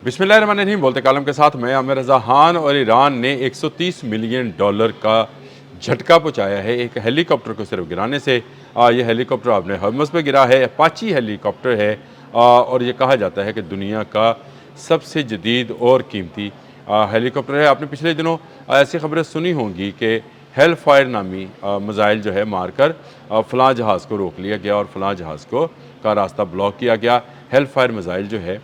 बिस्मिल्लाहिर्रहमानिर्रहीम बोलते कालम के साथ मैं आमिर रज़ा खान। और ईरान ने $130 मिलियन का झटका पहुंचाया है एक हेलीकॉप्टर को सिर्फ गिराने से। ये हेलीकॉप्टर आपने हर्मस पे गिरा है, अपाची हेलीकॉप्टर है। और ये कहा जाता है कि दुनिया का सबसे जदीद और कीमती हेलीकॉप्टर है। आपने पिछले दिनों ऐसी खबरें सुनी होंगी कि हेल फायर नामी मिज़ाइल जो है मारकर फ़लाँ जहाज़ को रोक लिया गया और फ़लाँ जहाज़ का रास्ता ब्लॉक किया गया। हेल फायर मिज़ाइल जो है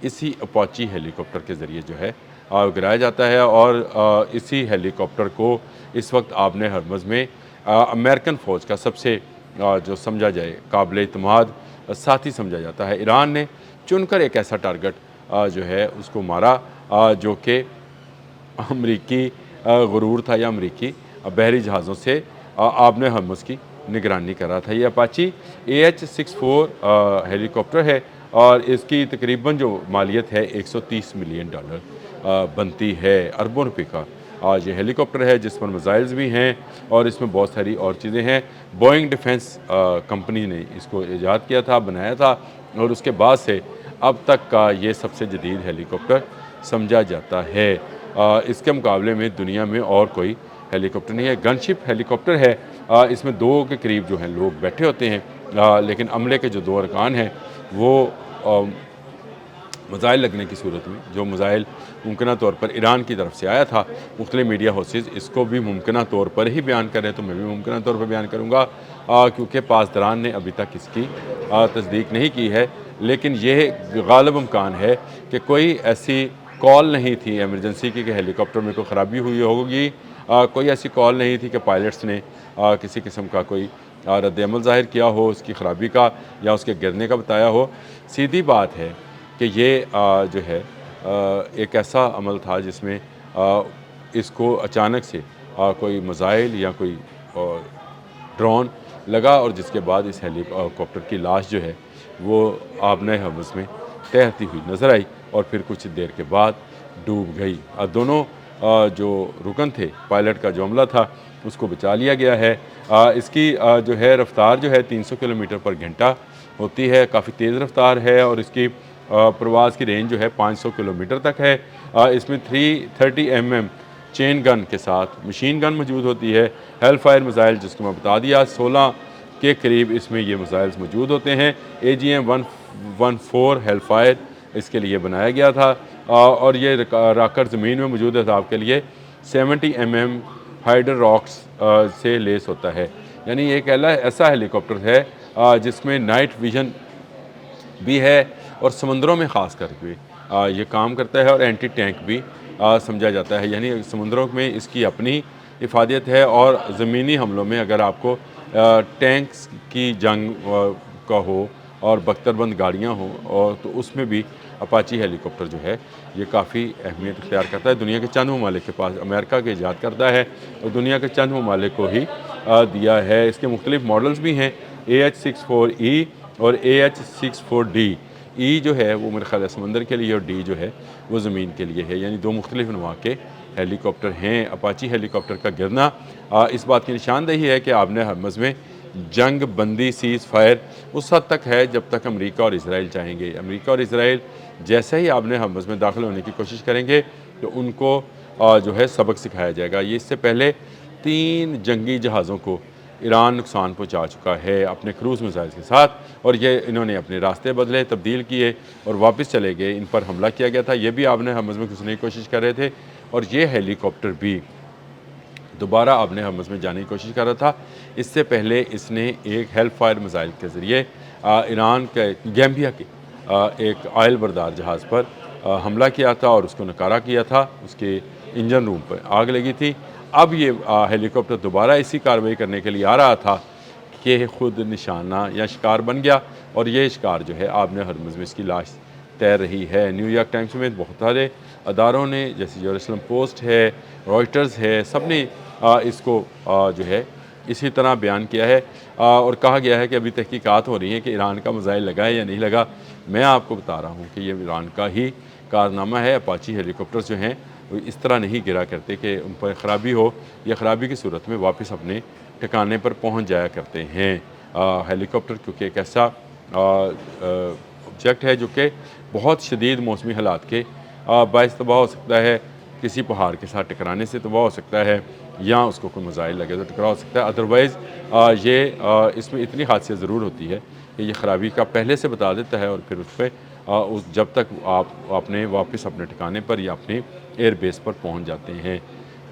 इसी अपाची हेलीकॉप्टर के ज़रिए जो है गिराया जाता है। और इसी हेलीकॉप्टर को इस वक्त आपने हरमज़ में अमेरिकन फ़ौज का सबसे जो समझा जाए काबिल इत्मीनान साथी समझा जाता है। ईरान ने चुनकर एक ऐसा टारगेट जो है उसको मारा जो कि अमरीकी गुरूर था या अमरीकी बहरी जहाज़ों से आपने हरमज़ की निगरानी कर रहा था। ये अपाची AH-64 हेलीकॉप्टर है और इसकी तकरीबन जो मालियत है $130 मिलियन बनती है, अरबों रुपए का। आज ये हेलीकॉप्टर है जिस पर मिसाइल्स भी हैं और इसमें बहुत सारी और चीज़ें हैं। बोइंग डिफेंस कंपनी ने इसको ईजाद किया था, बनाया था और उसके बाद से अब तक का ये सबसे जदीद हेलीकॉप्टर समझा जाता है। इसके मुकाबले में दुनिया में और कोई हेलीकॉप्टर नहीं है। गनशिप हेलीकॉप्टर है। इसमें 2 के करीब जो हैं लोग बैठे होते हैं, लेकिन अमले के जो 2 अरकान हैं वो मिज़ाइल लगने की सूरत में, जो मिज़ाइल मुमकिन तौर पर ईरान की तरफ से आया था, मुख्तलिफ मीडिया हाउसेस इसको भी मुमकिन तौर पर ही बयान कर रहे हैं, तो मैं भी मुमकिन तौर पर बयान करूँगा क्योंकि पासदारान ने अभी तक इसकी तस्दीक नहीं की है। लेकिन यह गालिब इम्कान है कि कोई ऐसी कॉल नहीं थी एमरजेंसी की कि हेलीकॉप्टर में कोई ख़राबी हुई होगी। कोई ऐसी कॉल नहीं थी कि पायलट्स ने किसी किस्म का कोई रद्द-ए-अमल ज़ाहिर किया हो उसकी ख़राबी का या उसके गिरने का बताया हो। सीधी बात है कि ये जो है एक ऐसा अमल था जिसमें इसको अचानक से कोई मिज़ाइल या कोई ड्रोन लगा और जिसके बाद इस हेलीकॉप्टर की लाश जो है वो आबने हवज़ में तैरती हुई नज़र आई और फिर कुछ देर के बाद डूब गई। दोनों जो रुकन थे, पायलट का जो अमला था उसको बचा लिया गया है। इसकी जो है रफ़्तार जो है 300 किलोमीटर पर घंटा होती है, काफ़ी तेज़ रफ़्तार है और इसकी प्रवास की रेंज जो है 500 किलोमीटर तक है। इसमें 330 mm चेन गन के साथ मशीन गन मौजूद होती है। हेल फायर मिज़ाइल जिसको मैं बता दिया 16 के करीब इसमें ये मिज़ाइल्स मौजूद होते हैं। AGM-114 हेल फायर इसके लिए बनाया गया था और ये राकर ज़मीन में मौजूद है आपके लिए 70 mm हाइडर रॉक्स से लेस होता है। यानी एक ऐसा हेलीकॉप्टर है जिसमें नाइट विजन भी है और समंदरों में ख़ास करके ये काम करता है और एंटी टैंक भी समझा जाता है। यानी समुद्रों में इसकी अपनी इफ़ादियत है और ज़मीनी हमलों में अगर आपको टैंक्स की जंग का हो और बख्तरबंद गाड़ियाँ हों और तो उसमें भी अपाची हेलीकॉप्टर जो है ये काफ़ी अहमियत इख्तियार करता है। दुनिया के चंद ममालिक के पास, अमेरिका के ईजाद करता है और दुनिया के चंद ममालिक को ही दिया है। इसके मुख्तलिफ मॉडल्स भी हैं, AH-64E और AH-64D। ई जो है वो मेरे ख्याल है समंदर के लिए और डी जो है वो ज़मीन के लिए है। यानी 2 मुख्तलिफ नवा के हेलीकॉप्टर हैं। अपाची हेलीकॉप्टर का गिरना इस बात की निशानदेही है कि आपने हरमज़ में जंग बंदी सीज़ फायर उस हद तक है जब तक अमेरिका और इसराइल चाहेंगे। अमेरिका और इसराइल जैसे ही आपने हरमज़ में दाखिल होने की कोशिश करेंगे तो उनको जो है सबक सिखाया जाएगा। ये इससे पहले 3 जंगी जहाज़ों को ईरान नुकसान पहुंचा चुका है अपने क्रूज़ मिसाइल के साथ और ये इन्होंने अपने रास्ते बदले, तब्दील किए और वापस चले गए। इन पर हमला किया गया था, ये भी आपने हरमज़ में घुसने की कोशिश कर रहे थे और ये हेलीकॉप्टर भी दोबारा आपने हरमज़ में जाने की कोशिश कर रहा था। इससे पहले इसने एक हेल फायर मिसाइल के ज़रिए ईरान के गैम्बिया के एक ऑयल बरदार जहाज़ पर हमला किया था और उसको नकारा किया था, उसके इंजन रूम पर आग लगी थी। अब ये हेलीकॉप्टर दोबारा इसी कार्रवाई करने के लिए आ रहा था कि ख़ुद निशाना या शिकार बन गया और ये शिकार जो है आपने हरमज़ में इसकी लाश तैर रही है। न्यूयॉर्क टाइम्स में बहुत सारे अदारों ने जैसे जेरूसलम पोस्ट है, रॉयटर्स है, सब ने इसको जो है इसी तरह बयान किया है और कहा गया है कि अभी तहकीकात हो रही हैं कि ईरान का मिसाइल लगा है या नहीं लगा। मैं आपको बता रहा हूँ कि ये ईरान का ही कारनामा है। अपाची हेलीकॉप्टर्स जो हैं वो इस तरह नहीं गिरा करते कि उन पर ख़राबी हो या ख़राबी की सूरत में वापस अपने ठिकाने पर पहुंच जाया करते हैं। हेलीकॉप्टर क्योंकि एक ऐसा ऑब्जेक्ट है जो कि बहुत शदीद मौसमी हालात के باعث تباہ ہو سکتا ہے، کسی پہاڑ کے ساتھ ٹکرانے سے تباہ ہو سکتا ہے، یا اس کو کوئی میزائل لگے تو ٹکرا ہو سکتا ہے۔ ادروائز اس میں اتنی خاصیت ضرور ہوتی ہے کہ یہ خرابی کا پہلے سے بتا دیتا ہے، اور پھر اس پہ جب تک آپ اپنے واپس اپنے ٹھکانے پر یا اپنے ایئر بیس پر پہنچ جاتے ہیں،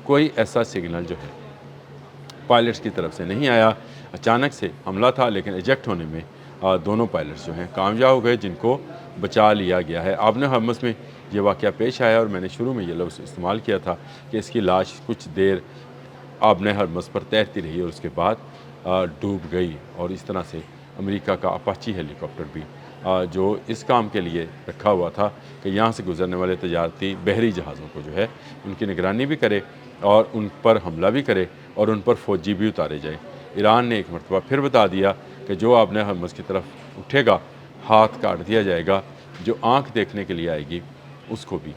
کوئی ایسا سگنل جو ہے پائلٹس کی طرف سے نہیں آیا۔ اچانک سے حملہ تھا، لیکن ایجیکٹ ہونے میں دونوں پائلٹس جو ہیں کامیاب ہو گئے، جن کو بچا لیا گیا ہے۔ آبن حمص میں یہ واقعہ پیش آیا، اور میں نے شروع میں یہ لفظ استعمال کیا تھا کہ اس کی لاش کچھ دیر آبن حمص پر تیرتی رہی اور اس کے بعد ڈوب گئی، اور اس طرح سے امریکہ کا اپاچی ہیلی کاپٹر بھی جو اس کام کے لیے رکھا ہوا تھا کہ یہاں سے گزرنے والے تجارتی بحری جہازوں کو جو ہے ان کی نگرانی بھی کرے اور ان پر حملہ بھی کرے اور ان پر فوجی بھی اتارے جائیں۔ ایران نے ایک مرتبہ پھر بتا دیا کہ جو آبن حمص کی طرف اٹھے گا ہاتھ کاٹ دیا جائے گا، جو آنکھ دیکھنے کے لیے آئے گی اس کو بھی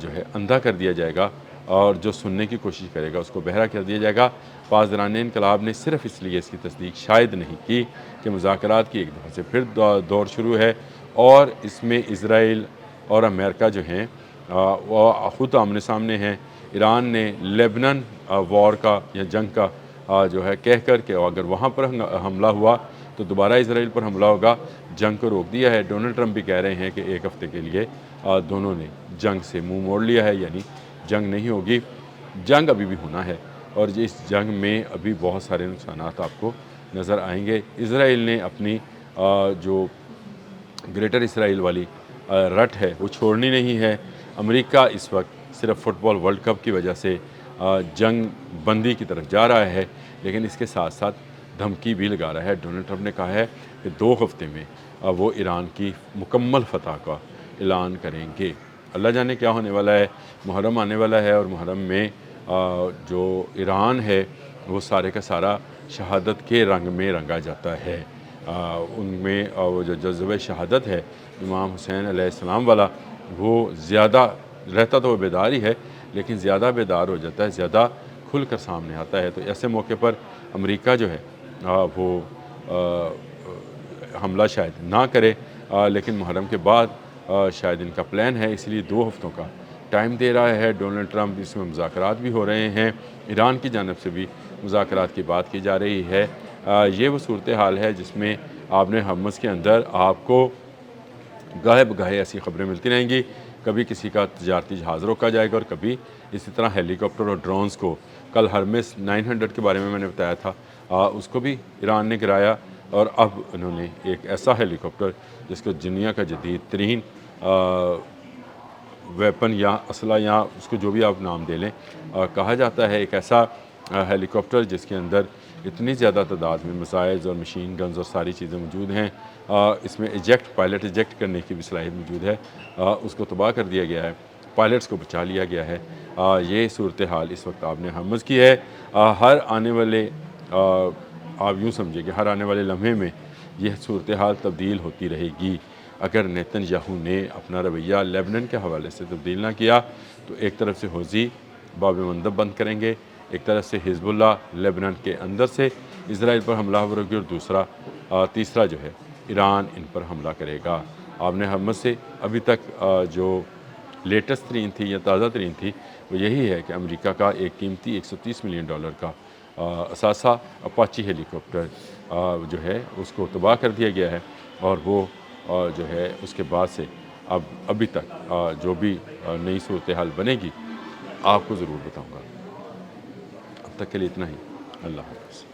جو ہے اندھا کر دیا جائے گا، اور جو سننے کی کوشش کرے گا اس کو بہرا کر دیا جائے گا۔ پاسداران انقلاب نے صرف اس لیے اس کی تصدیق شاید نہیں کی کہ مذاکرات کی ایک دفعہ سے پھر دور شروع ہے، اور اس میں اسرائیل اور امریکہ جو ہیں وہ خود آمنے سامنے ہیں۔ ایران نے لیبنان وار کا یا جنگ کا جو ہے کہہ کر کہ اگر وہاں پر حملہ ہوا تو دوبارہ اسرائیل پر حملہ ہوگا، جنگ کو روک دیا ہے۔ ڈونلڈ ٹرمپ بھی کہہ رہے ہیں کہ ایک ہفتے کے لیے دونوں نے جنگ سے منہ موڑ لیا ہے، یعنی جنگ نہیں ہوگی۔ جنگ ابھی بھی ہونا ہے، اور اس جنگ میں ابھی بہت سارے نقصانات آپ کو نظر آئیں گے۔ اسرائیل نے اپنی جو گریٹر اسرائیل والی رٹ ہے وہ چھوڑنی نہیں ہے۔ امریکہ اس وقت صرف فٹ بال ورلڈ کپ کی وجہ سے جنگ بندی کی طرف جا رہا ہے، لیکن اس کے ساتھ ساتھ دھمکی بھی لگا رہا ہے۔ ڈونلڈ ٹرمپ نے کہا ہے کہ 2 ہفتے میں وہ ایران کی مکمل فتح کا اعلان کریں گے۔ اللہ جانے کیا ہونے والا ہے۔ محرم آنے والا ہے، اور محرم میں جو ایران ہے وہ سارے کا سارا شہادت کے رنگ میں رنگا جاتا ہے۔ ان میں وہ جو جذبہ شہادت ہے امام حسین علیہ السلام والا، وہ زیادہ رہتا تو وہ بیدار ہی ہے، لیکن زیادہ بیدار ہو جاتا ہے، زیادہ کھل کر سامنے آتا ہے۔ تو ایسے موقع پر امریکہ جو ہے وہ حملہ شاید نہ کرے، لیکن محرم کے بعد شاید ان کا پلان ہے، اس لیے 2 ہفتوں کا ٹائم دے رہا ہے ڈونلڈ ٹرمپ۔ اس میں مذاکرات بھی ہو رہے ہیں، ایران کی جانب سے بھی مذاکرات کی بات کی جا رہی ہے۔ یہ وہ صورتحال ہے جس میں آبن حمص کے اندر آپ کو گاہے بگاہے ایسی خبریں ملتی رہیں گی۔ کبھی کسی کا تجارتی جہاز روکا جائے گا، اور کبھی اسی طرح ہیلی کاپٹر اور ڈرونز کو، کل ہرمس 900 کے بارے میں نے بتایا تھا، اس کو بھی ایران نے گرایا، اور اب انہوں نے ایک ایسا ہیلی کاپٹر جس کو دنیا کا جدید ترین ویپن یا اسلحہ یا اس کو جو بھی آپ نام دے لیں کہا جاتا ہے، ایک ایسا ہیلی کاپٹر جس کے اندر اتنی زیادہ تعداد میں میزائلز اور مشین گنز اور ساری چیزیں موجود ہیں، اس میں پائلٹ ایجیکٹ کرنے کی بھی صلاحیت موجود ہے، اس کو تباہ کر دیا گیا ہے، پائلٹس کو بچا لیا گیا ہے۔ یہ صورتحال اس وقت آبن حمص کی ہے۔ ہر آنے والے آپ یوں سمجھیں کہ ہر آنے والے لمحے میں یہ صورتحال تبدیل ہوتی رہے گی۔ اگر نیتن یاہو نے اپنا رویہ لیبنان کے حوالے سے تبدیل نہ کیا تو ایک طرف سے حوثی باب مندب بند کریں گے، ایک طرف سے حزب اللہ لیبنان کے اندر سے اسرائیل پر حملہ آور ہوگی، اور تیسرا جو ہے ایران ان پر حملہ کرے گا۔ آبن حمص سے ابھی تک جو لیٹسٹ ترین تھی یا تازہ ترین تھی وہ یہی ہے کہ امریکہ کا ایک قیمتی $130 ملین کا اثاثہ اپاچی ہیلی کاپٹر جو ہے اس کو تباہ کر دیا گیا ہے، اور وہ جو ہے اس کے بعد سے ابھی تک جو بھی نئی صورتحال بنے گی آپ کو ضرور بتاؤں گا۔ اب تک کے لیے اتنا ہی۔ اللہ حافظ۔